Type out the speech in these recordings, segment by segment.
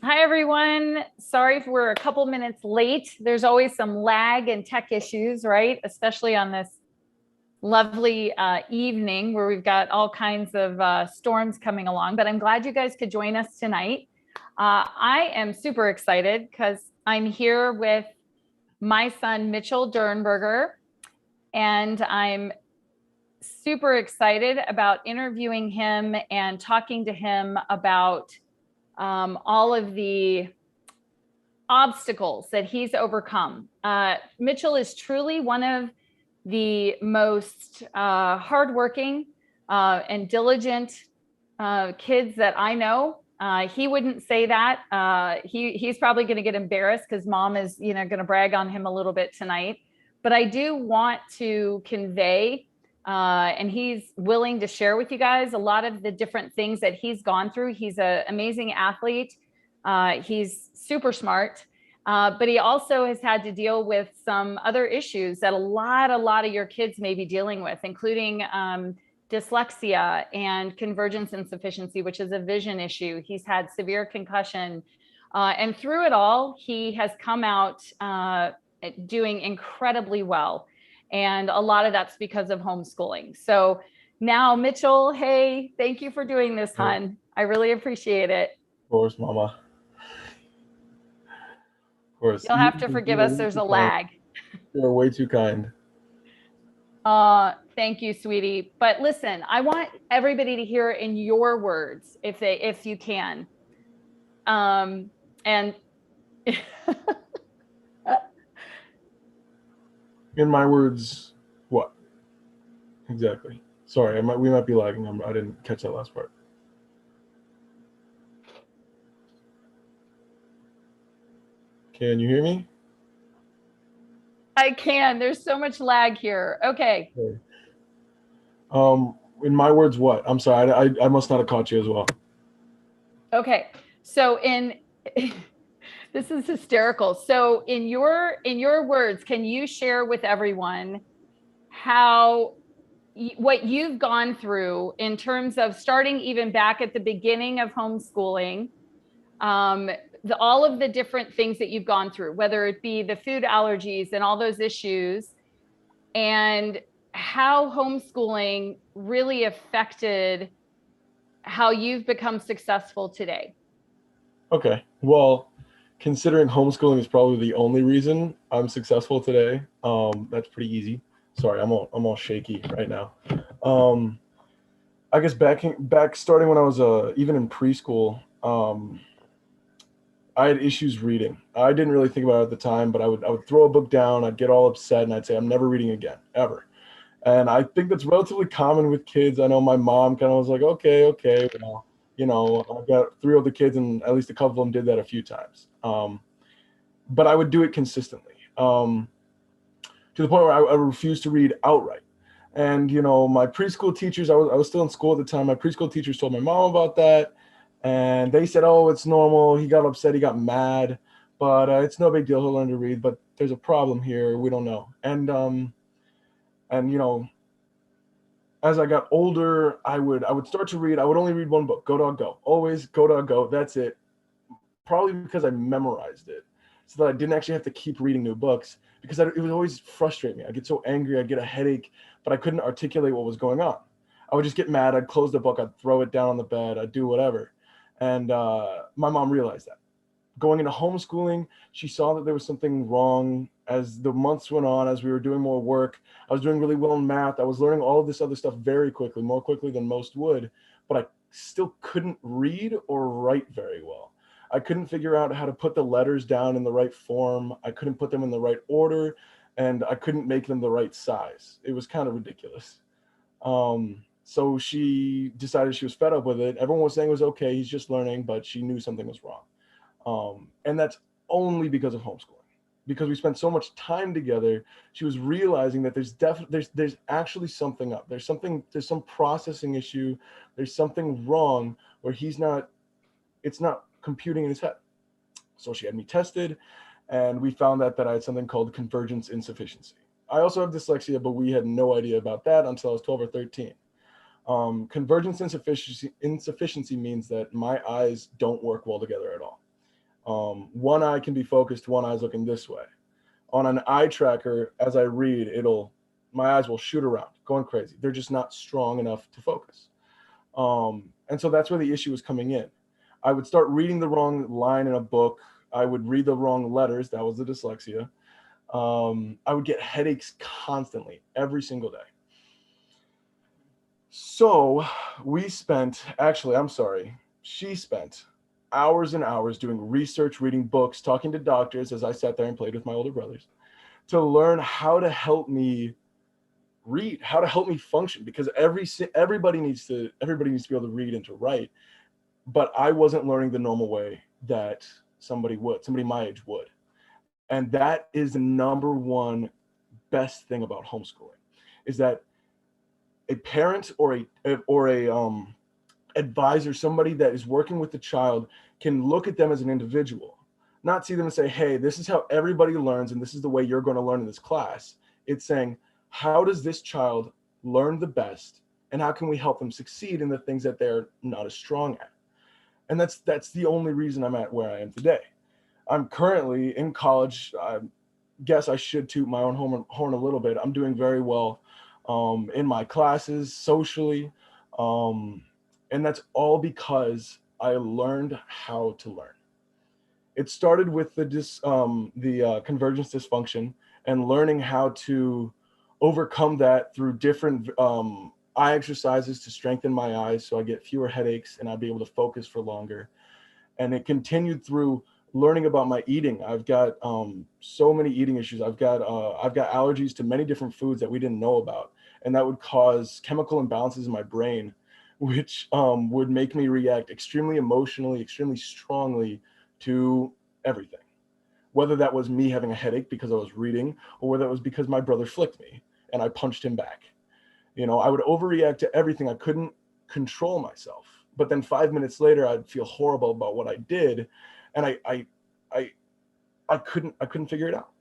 Hi, everyone. Sorry if we're a couple minutes late. There's always some lag and tech issues, right? Especially on this lovely evening where we've got all kinds of storms coming along. But I'm glad you guys could join us tonight. I am super excited because I'm here with my son, Mitchell Dernberger, and I'm super excited about interviewing him and talking to him about all of the obstacles that he's overcome. Mitchell is truly one of the most hardworking and diligent kids that I know. He wouldn't say that. He's probably going to get embarrassed because mom is, going to brag on him a little bit tonight. But I do want to convey, and he's willing to share with you guys a lot of the different things that he's gone through. He's an amazing athlete. He's super smart. But he also has had to deal with some other issues that a lot of your kids may be dealing with, including dyslexia and convergence insufficiency, which is a vision issue. He's had severe concussion. And through it all, he has come out doing incredibly well. And a lot of that's because of homeschooling. So now, Mitchell, hey, thank you for doing this, hon. I really appreciate it. Of course, Mama. Of course. You'll have to forgive us. There's a lag. You're way too kind. Thank you, sweetie. But listen, I want everybody to hear in your words, if you can. And In my words, what? Exactly. Sorry, we might be lagging. I didn't catch that last part. Can you hear me? I can. There's so much lag here. Okay. In my words, what? I'm sorry. I must not have caught you as well. Okay. So this is hysterical. So in your words, can you share with everyone what you've gone through in terms of starting even back at the beginning of homeschooling, all of the different things that you've gone through, whether it be the food allergies and all those issues, and how homeschooling really affected how you've become successful today? Okay. Well, considering homeschooling is probably the only reason I'm successful today, that's pretty easy. Sorry, I'm all shaky right now. I guess back starting when I was even in preschool, I had issues reading. I didn't really think about it at the time, but I would throw a book down, I'd get all upset, and I'd say I'm never reading again, ever. And I think that's relatively common with kids. I know my mom kind of was like, okay, well, I've got three older kids, and at least a couple of them did that a few times. But I would do it consistently, to the point where I refused to read outright. And my preschool teachers, I was still in school at the time. My preschool teachers told my mom about that, and they said, "Oh, it's normal." He got upset, he got mad, but it's no big deal. He'll learn to read. But there's a problem here. We don't know. And as I got older, I would start to read. I would only read one book, Go Dog Go. Always Go Dog Go. That's it. Probably because I memorized it, so that I didn't actually have to keep reading new books, because it would always frustrate me. I'd get so angry, I'd get a headache, but I couldn't articulate what was going on. I would just get mad, I'd close the book, I'd throw it down on the bed, I'd do whatever. And my mom realized that. Going into homeschooling, she saw that there was something wrong. As the months went on, as we were doing more work, I was doing really well in math. I was learning all of this other stuff very quickly, more quickly than most would, but I still couldn't read or write very well. I couldn't figure out how to put the letters down in the right form. I couldn't put them in the right order, and I couldn't make them the right size. It was kind of ridiculous. So she decided she was fed up with it. Everyone was saying it was okay, he's just learning, but she knew something was wrong. And that's only because of homeschooling. Because we spent so much time together, she was realizing that there's actually something up. There's some processing issue. There's something wrong where it's not computing in his head. So she had me tested, and we found that I had something called convergence insufficiency. I also have dyslexia, but we had no idea about that until I was 12 or 13. Convergence insufficiency means that my eyes don't work well together at all. One eye can be focused, one eye's looking this way. On an eye tracker, as I read, my eyes will shoot around, going crazy. They're just not strong enough to focus. And so that's where the issue was coming in. I would start reading the wrong line in a book. I would read the wrong letters. That was the dyslexia. I would get headaches constantly, every single day. So she spent hours and hours doing research, reading books, talking to doctors as I sat there and played with my older brothers to learn how to help me read, how to help me function, because everybody needs to be able to read and to write, but I wasn't learning the normal way that somebody my age would. And that is the number one best thing about homeschooling, is that a parent or a advisor, somebody that is working with the child, can look at them as an individual, not see them and say, hey, this is how everybody learns and this is the way you're going to learn in this class. It's saying, how does this child learn the best, and how can we help them succeed in the things that they're not as strong at? And that's the only reason I'm at where I am today. I'm currently in college. I guess I should toot my own horn a little bit. I'm doing very well in my classes, socially. And that's all because I learned how to learn. It started with the convergence dysfunction and learning how to overcome that through different eye exercises to strengthen my eyes so I get fewer headaches and I'd be able to focus for longer. And it continued through learning about my eating. I've got so many eating issues. I've got allergies to many different foods that we didn't know about, and that would cause chemical imbalances in my brain, which would make me react extremely emotionally, extremely strongly to everything. Whether that was me having a headache because I was reading, or whether it was because my brother flicked me and I punched him back. I would overreact to everything. I couldn't control myself. But then 5 minutes later, I'd feel horrible about what I did, and I couldn't figure it out.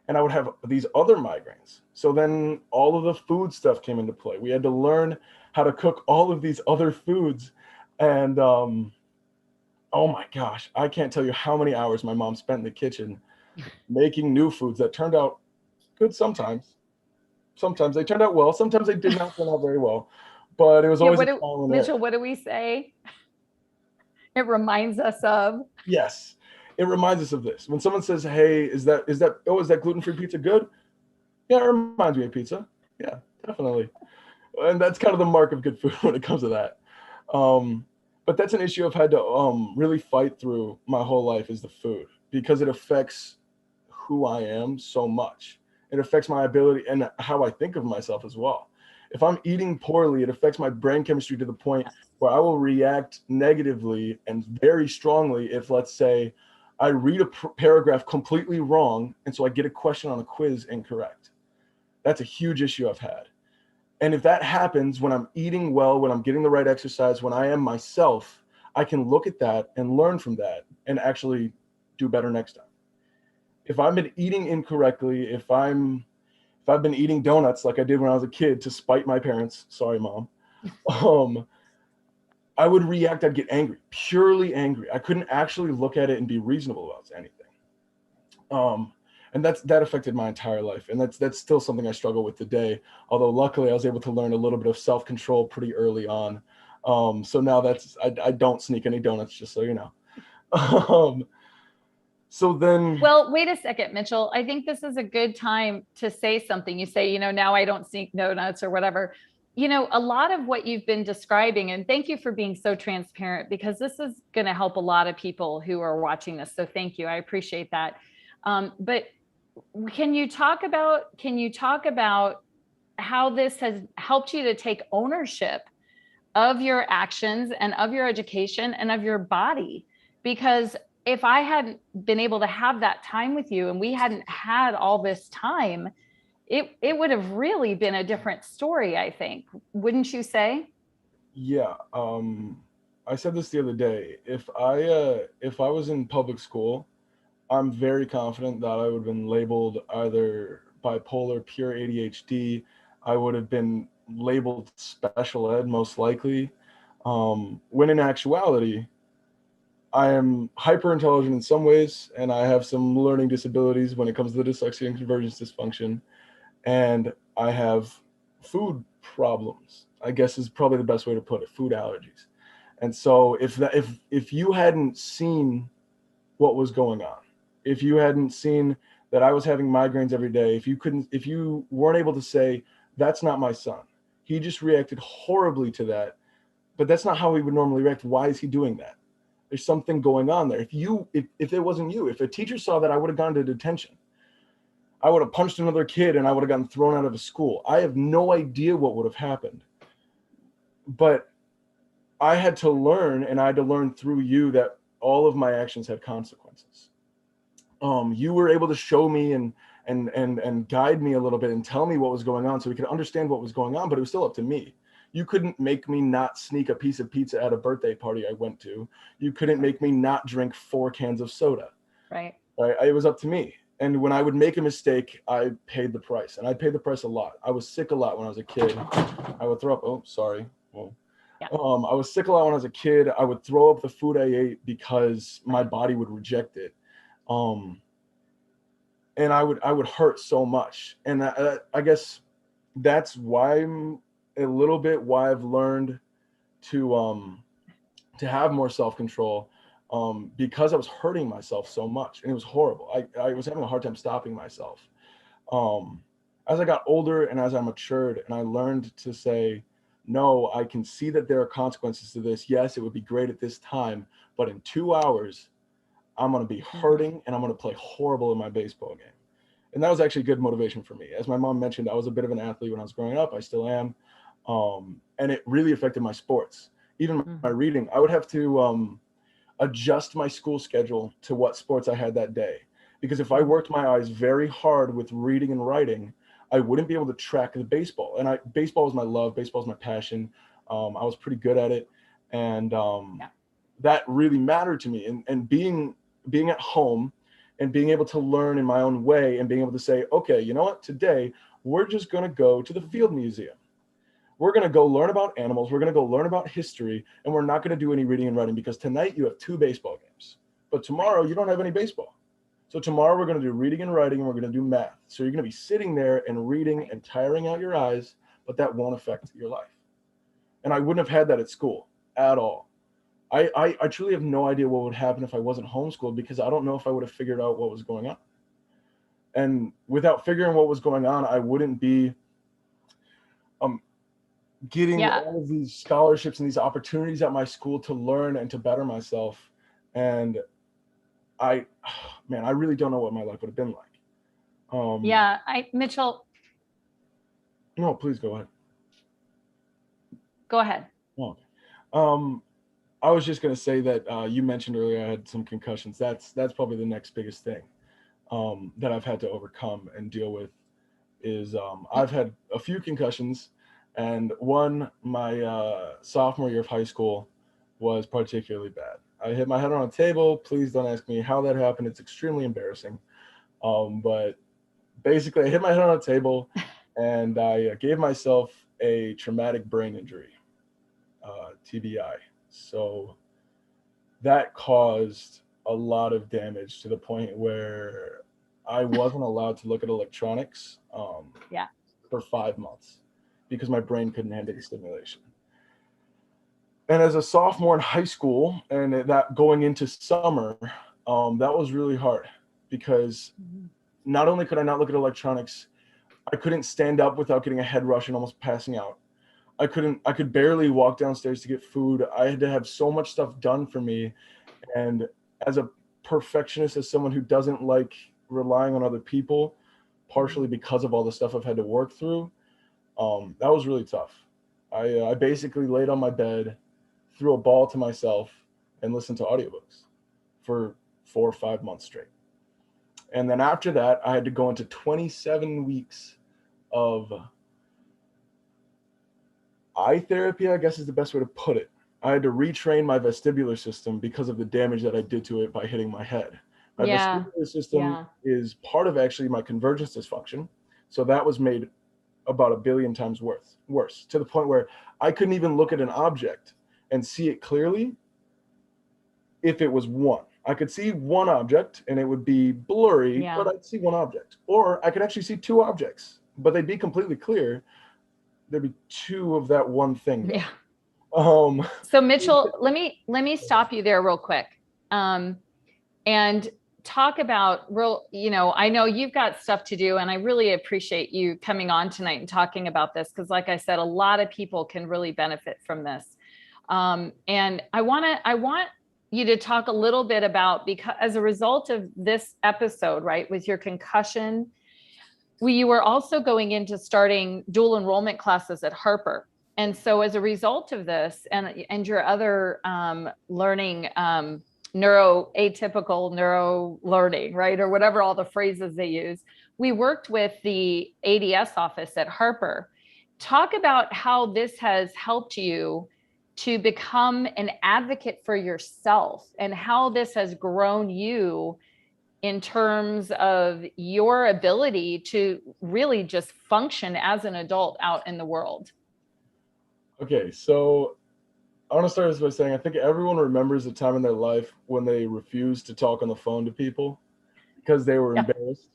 And I would have these other migraines. So then all of the food stuff came into play. We had to learn how to cook all of these other foods, and oh my gosh, I can't tell you how many hours my mom spent in the kitchen making new foods that turned out good sometimes. Sometimes they turned out well. Sometimes they did not turn out very well. But it was always a trial and error. Mitchell, what do we say? It reminds us of. Yes, it reminds us of this. When someone says, "Hey, is that gluten-free pizza good?" Yeah, it reminds me of pizza. Yeah, definitely. And that's kind of the mark of good food when it comes to that. But that's an issue I've had to really fight through my whole life, is the food, because it affects who I am so much. It affects my ability and how I think of myself as well. If I'm eating poorly, it affects my brain chemistry to the point where I will react negatively and very strongly if, let's say, I read a paragraph completely wrong, and so I get a question on a quiz incorrect. That's a huge issue I've had. And if that happens when I'm eating well, when I'm getting the right exercise, when I am myself, I can look at that and learn from that and actually do better next time. If I've been eating incorrectly, if I've been eating donuts like I did when I was a kid to spite my parents, sorry, Mom, I would react, I'd get angry, purely angry. I couldn't actually look at it and be reasonable about anything. And that affected my entire life. And that's still something I struggle with today. Although luckily I was able to learn a little bit of self-control pretty early on. So now I don't sneak any donuts, just so you know. So then. Well, wait a second, Mitchell. I think this is a good time to say something. You say, now I don't sneak donuts or whatever. A lot of what you've been describing, and thank you for being so transparent, because this is going to help a lot of people who are watching this. So thank you. I appreciate that. But can you talk about how this has helped you to take ownership of your actions and of your education and of your body? Because if I hadn't been able to have that time with you and we hadn't had all this time, it would have really been a different story, I think. Wouldn't you say? Yeah. I said this the other day. If I was in public school, I'm very confident that I would have been labeled either bipolar, pure ADHD. I would have been labeled special ed, most likely. When in actuality, I am hyper intelligent in some ways, and I have some learning disabilities when it comes to the dyslexia and convergence dysfunction. And I have food problems, I guess is probably the best way to put it, food allergies. And so if you hadn't seen what was going on, if you hadn't seen that I was having migraines every day, if you weren't able to say, that's not my son, he just reacted horribly to that, but that's not how he would normally react. Why is he doing that? There's something going on there. If it wasn't you, if a teacher saw that, I would have gone to detention. I would have punched another kid and I would have gotten thrown out of a school. I have no idea what would have happened. But I had to learn, and I had to learn through you, that all of my actions had consequences. You were able to show me and guide me a little bit and tell me what was going on so we could understand what was going on, but it was still up to me. You couldn't make me not sneak a piece of pizza at a birthday party I went to. You couldn't make me not drink 4 cans of soda. Right. It was up to me. And when I would make a mistake, I paid the price, and I paid the price a lot. I was sick a lot when I was a kid. I would throw up. Oh, sorry. Well, yeah. I was sick a lot when I was a kid. I would throw up the food I ate because my body would reject it. And I would hurt so much. And I guess that's why I've learned to have more self-control, because I was hurting myself so much, and it was horrible. I was having a hard time stopping myself. As I got older and as I matured and I learned to say, no, I can see that there are consequences to this. Yes, it would be great at this time, but in 2 hours, I'm going to be hurting and I'm going to play horrible in my baseball game. And that was actually good motivation for me. As my mom mentioned, I was a bit of an athlete when I was growing up. I still am. And it really affected my sports, even my reading. I would have to adjust my school schedule to what sports I had that day. Because if I worked my eyes very hard with reading and writing, I wouldn't be able to track the baseball. And baseball was my love. Baseball was my passion. I was pretty good at it. And that really mattered to me. And being at home and being able to learn in my own way and being able to say, okay, you know what, today we're just going to go to the field museum. We're going to go learn about animals. We're going to go learn about history. And we're not going to do any reading and writing because tonight you have 2 baseball games. But tomorrow you don't have any baseball. So tomorrow we're going to do reading and writing, and we're going to do math. So you're going to be sitting there and reading and tiring out your eyes, but that won't affect your life. And I wouldn't have had that at school at all. I truly have no idea what would happen if I wasn't homeschooled, because I don't know if I would have figured out what was going on. And without figuring what was going on, I wouldn't be getting all of these scholarships and these opportunities at my school to learn and to better myself. And I really don't know what my life would have been like. Mitchell. No, please go ahead. Go ahead. Oh, I was just going to say that you mentioned earlier I had some concussions. That's probably the next biggest thing that I've had to overcome and deal with is I've had a few concussions, and one, my sophomore year of high school, was particularly bad. I hit my head on a table. Please don't ask me how that happened. It's extremely embarrassing. But basically I hit my head on a table and I gave myself a traumatic brain injury, TBI. So that caused a lot of damage to the point where I wasn't allowed to look at electronics for 5 months because my brain couldn't handle the stimulation. And as a sophomore in high school and that going into summer, that was really hard because not only could I not look at electronics, I couldn't stand up without getting a head rush and almost passing out. I could barely walk downstairs to get food. I had to have so much stuff done for me. And as a perfectionist, as someone who doesn't like relying on other people, partially because of all the stuff I've had to work through, that was really tough. I basically laid on my bed, threw a ball to myself, and listened to audiobooks for 4 or 5 months straight. And then after that, I had to go into 27 weeks of eye therapy, I guess is the best way to put it. I had to retrain my vestibular system because of the damage that I did to it by hitting my head. My vestibular system is part of actually my convergence dysfunction. So that was made about 1 billion times worse, to the point where I couldn't even look at an object and see it clearly if it was one. I could see one object and it would be blurry, Yeah. but I'd see one object. Or I could actually see two objects, but they'd be completely clear. There'd be two of that one thing, though. Yeah. Um, So Mitchell, let me stop you there real quick. And talk about I know you've got stuff to do, and I really appreciate you coming on tonight and talking about this, because like I said, a lot of people can really benefit from this. And I want you to talk a little bit about, because as a result of this episode, right, with your concussion, you were also going into starting dual enrollment classes at Harper. And so as a result of this and your other learning, atypical neuro learning, right, or whatever all the phrases they use, we worked with the ADS office at Harper. Talk about how this has helped you to become an advocate for yourself, and how this has grown you in terms of your ability to really just function as an adult out in the world. Okay, so I want to start this by saying I think everyone remembers a time in their life when they refused to talk on the phone to people because they were embarrassed,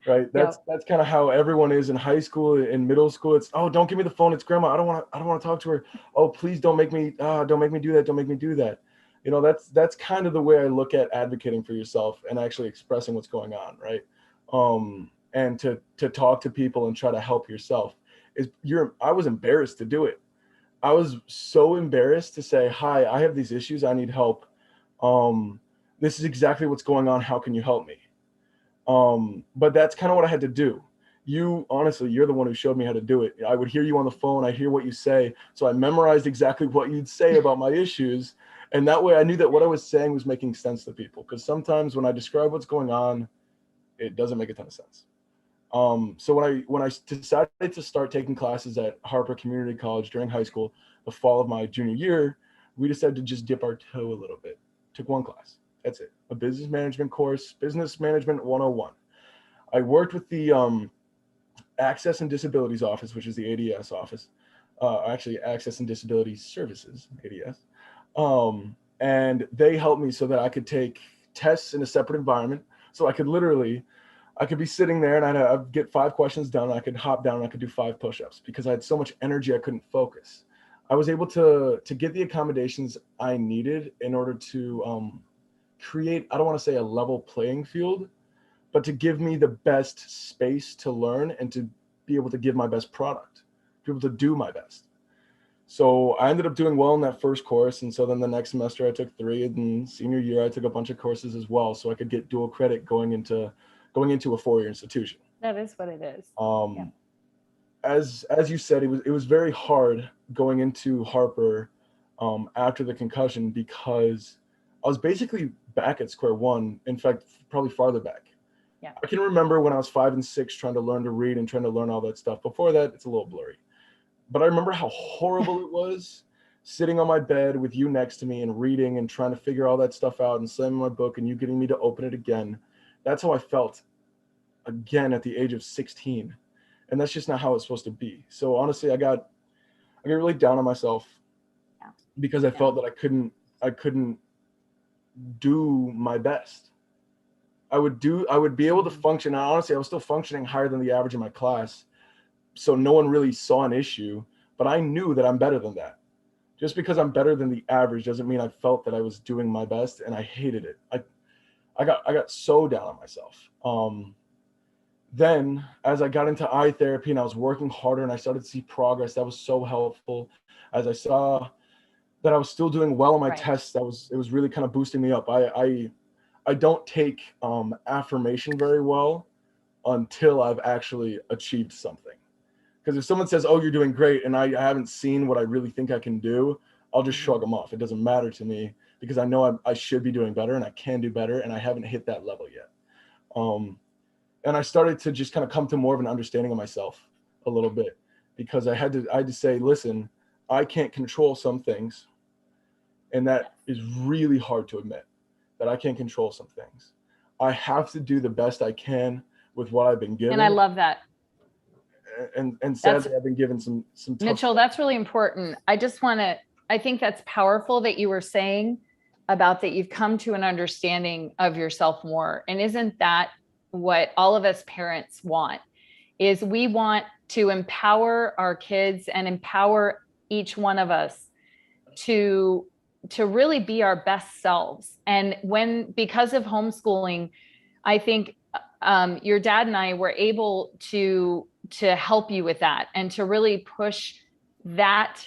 right? That's kind of how everyone is in high school, in middle school. It's, oh, don't give me the phone. It's grandma. I don't want to talk to her. Oh, please don't make me do that. Don't make me do that. You know, that's kind of the way I look at advocating for yourself and actually expressing what's going on, right? And to talk to people and try to help yourself. I was embarrassed to do it. I was so embarrassed to say, hi, I have these issues. I need help. This is exactly what's going on. How can you help me? But that's kind of what I had to do. Honestly, you're the one who showed me how to do it. I would hear you on the phone. I hear what you say. So I memorized exactly what you'd say about my issues. And that way I knew that what I was saying was making sense to people. Because sometimes when I describe what's going on, it doesn't make a ton of sense. So when I decided to start taking classes at Harper Community College during high school, the fall of my junior year, we decided to just dip our toe a little bit. Took one class. That's it. A business management course, Business Management 101. I worked with the Access and Disabilities Office, which is the ADS office. Actually, Access and Disability Services, ADS. And they helped me so that I could take tests in a separate environment. So I could be sitting there and I'd get 5 questions done. I could hop down and I could do 5 push-ups because I had so much energy I couldn't focus. I was able to get the accommodations I needed in order to create, I don't want to say a level playing field, but to give me the best space to learn and to be able to give my best product, be able to do my best. So I ended up doing well in that first course. And so then the next semester I took 3, and then senior year I took a bunch of courses as well. So I could get dual credit going into a 4-year institution. That is what it is. As you said, it was very hard going into Harper after the concussion, because I was basically back at square one. In fact, probably farther back. Yeah. I can remember when I was 5 and 6 trying to learn to read and trying to learn all that stuff. Before that, it's a little blurry. But I remember how horrible it was sitting on my bed with you next to me and reading and trying to figure all that stuff out and slamming my book and you getting me to open it again. That's how I felt again at the age of 16. And that's just not how it's supposed to be. So honestly, I got really down on myself because I felt that I couldn't do my best. I would be able to function. And honestly, I was still functioning higher than the average in my class. So no one really saw an issue, but I knew that I'm better than that. Just because I'm better than the average doesn't mean I felt that I was doing my best, and I hated it. I got so down on myself. Then as I got into eye therapy and I was working harder and I started to see progress, that was so helpful. As I saw that I was still doing well on my tests, it was really kind of boosting me up. I don't take affirmation very well until I've actually achieved something. Because if someone says, oh, you're doing great, and I haven't seen what I really think I can do, I'll just shrug them off. It doesn't matter to me because I know I should be doing better and I can do better, and I haven't hit that level yet. And I started to just kind of come to more of an understanding of myself a little bit, because I had to say, listen, I can't control some things. And that is really hard to admit, that I can't control some things. I have to do the best I can with what I've been given. And I love that. And sadly, I've been given some tough Mitchell, stuff. that's really important. I think that's powerful that you were saying about that you've come to an understanding of yourself more. And isn't that what all of us parents want? Is we want to empower our kids and empower each one of us to really be our best selves. And because of homeschooling, I think your dad and I were able to help you with that and to really push that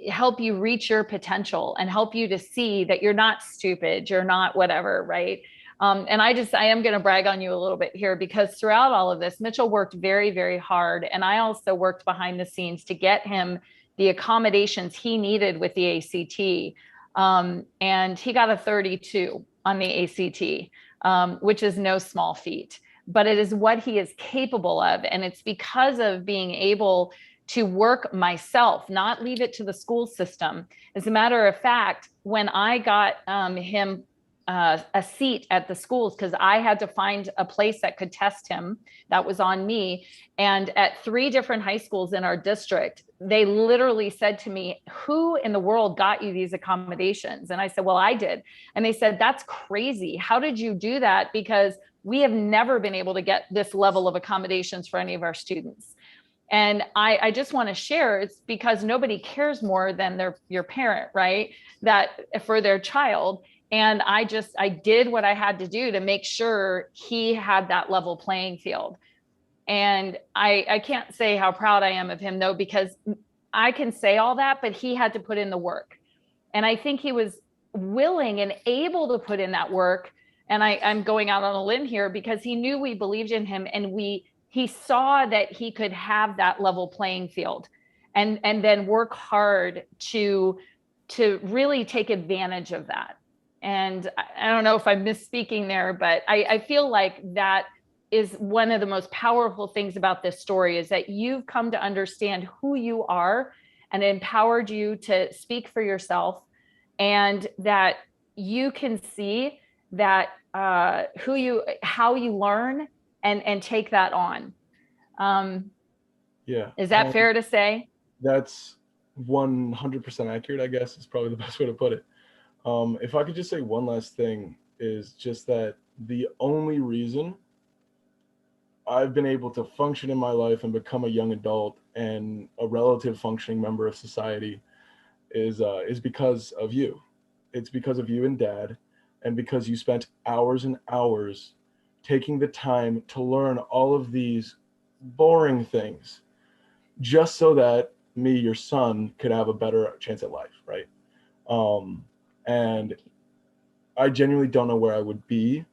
help you reach your potential and help you to see that you're not stupid, you're not whatever, right? And I am going to brag on you a little bit here, because throughout all of this, Mitchell worked very, very hard. And I also worked behind the scenes to get him the accommodations he needed with the ACT. And he got a 32 on the ACT, which is no small feat, but it is what he is capable of. And it's because of being able to work myself, not leave it to the school system. As a matter of fact, when I got him a seat at the schools, because I had to find a place that could test him, that was on me. And at 3 different high schools in our district, they literally said to me, who in the world got you these accommodations? And I said, well, I did. And they said, that's crazy. How did you do that? Because we have never been able to get this level of accommodations for any of our students. And I just want to share, it's because nobody cares more than your parent, right? That for their child. And I did what I had to do to make sure he had that level playing field. And I can't say how proud I am of him, though, because I can say all that, but he had to put in the work. And I think he was willing and able to put in that work. And I'm going out on a limb here because he knew we believed in him, and he saw that he could have that level playing field and then work hard to really take advantage of that. And I don't know if I'm misspeaking there, but I feel like that is one of the most powerful things about this story, is that you've come to understand who you are and empowered you to speak for yourself, and that you can see that how you learn and take that on. Yeah. Is that fair to say? That's 100% accurate, I guess, is probably the best way to put it. If I could just say one last thing, is just that the only reason I've been able to function in my life and become a young adult and a relative functioning member of society is because of you. It's because of you and Dad, and because you spent hours and hours taking the time to learn all of these boring things just so that me, your son, could have a better chance at life, right? And I genuinely don't know where I would be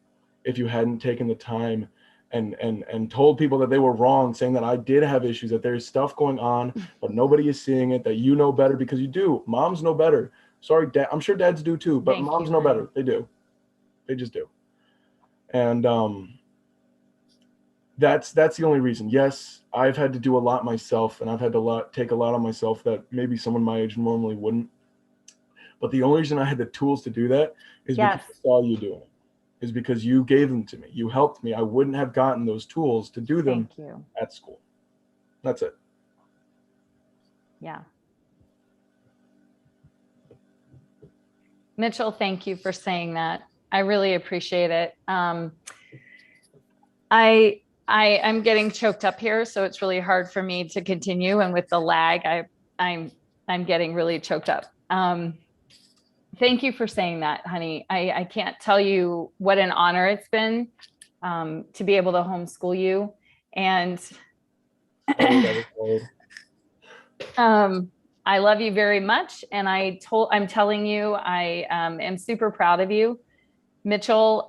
if you hadn't taken the time and told people that they were wrong, saying that I did have issues, that there's stuff going on, but nobody is seeing it, that you know better, because you do. Moms know better. Sorry, Dad. I'm sure dads do too, but moms know better. They do. They just do. And that's the only reason. Yes, I've had to do a lot myself, and I've had to take a lot on myself that maybe someone my age normally wouldn't. But the only reason I had the tools to do that is because I saw you doing it. Is because you gave them to me. You helped me. I wouldn't have gotten those tools to do them at school. That's it. Yeah. Mitchell, thank you for saying that. I really appreciate it. I'm getting choked up here, so it's really hard for me to continue. And with the lag, I'm getting really choked up. Thank you for saying that, honey. I can't tell you what an honor it's been to be able to homeschool you. And I love you very much. And I'm telling you, I am super proud of you. Mitchell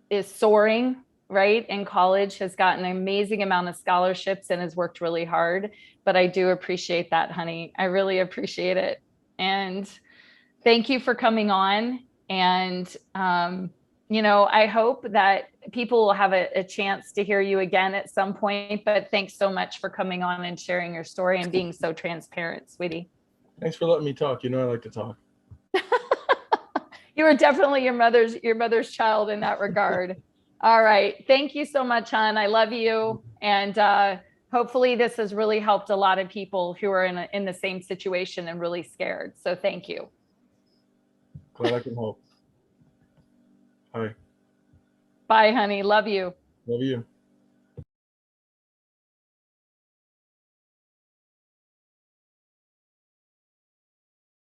is soaring, right? In college, has gotten an amazing amount of scholarships and has worked really hard. But I do appreciate that, honey. I really appreciate it. And thank you for coming on. And, I hope that people will have a chance to hear you again at some point, but thanks so much for coming on and sharing your story and being so transparent, sweetie. Thanks for letting me talk. You know, I like to talk. You were definitely your mother's child in that regard. All right. Thank you so much, hon. I love you. And hopefully this has really helped a lot of people who are in the same situation and really scared. So thank you. Glad I can help. Hi. Bye, honey. Love you. Love you.